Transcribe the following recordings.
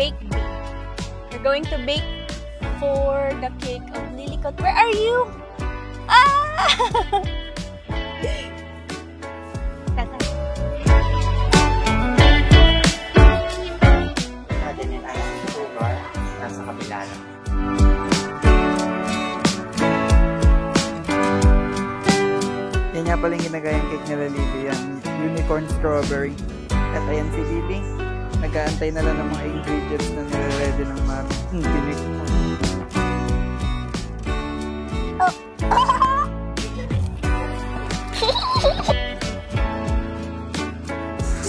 bake bee. We're going to bake for the cake of Lilicot. Where are you? Ah! Tata. Natin yung icing sugar. Nasa kabila lang. Yan nga pala yung ginagayang cake nila Lily. Yan, unicorn strawberry. At ayan si Lily. Nag-aantay na lang ng mga ingredients na nire-ready ng mga tinik mo.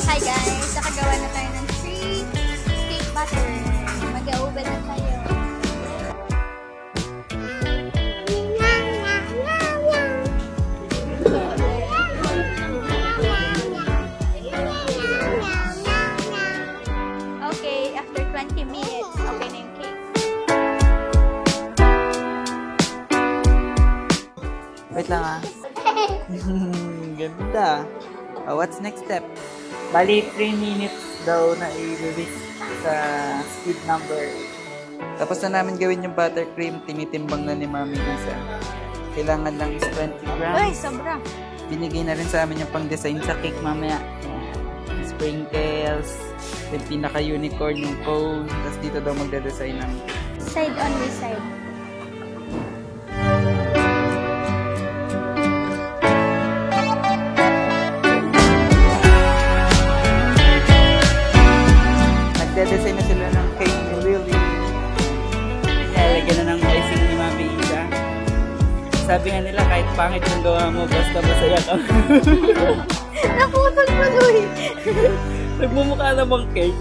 Hi guys! Nakagawa na tayo ng 3 cake batter. Mag-oven na tayo. Okay, after 20 minutes, okay na yung cake. Wait lang ah. Ganda. What's next step? Bali, 3 minutes daw na i-release sa speed number. Tapos na namin gawin yung buttercream. Tinitimbang na ni Mami Isa. Kailangan lang is 20 grams. Ay, sobra. Binigay na rin sa amin yung pang-design sa cake mamaya. Sprinkles, yung pinaka-unicorn yung cone. Tapos dito daw magde-design ng Side on this side. Nagde-design na sila ng cake ni Lily. Nalagyan na ng icing ni Mami Isa. Sabi nga nila kahit pangit yung gawa mo, basta masaya ka. Naputol pa Louie. Nagmumukha namang cake.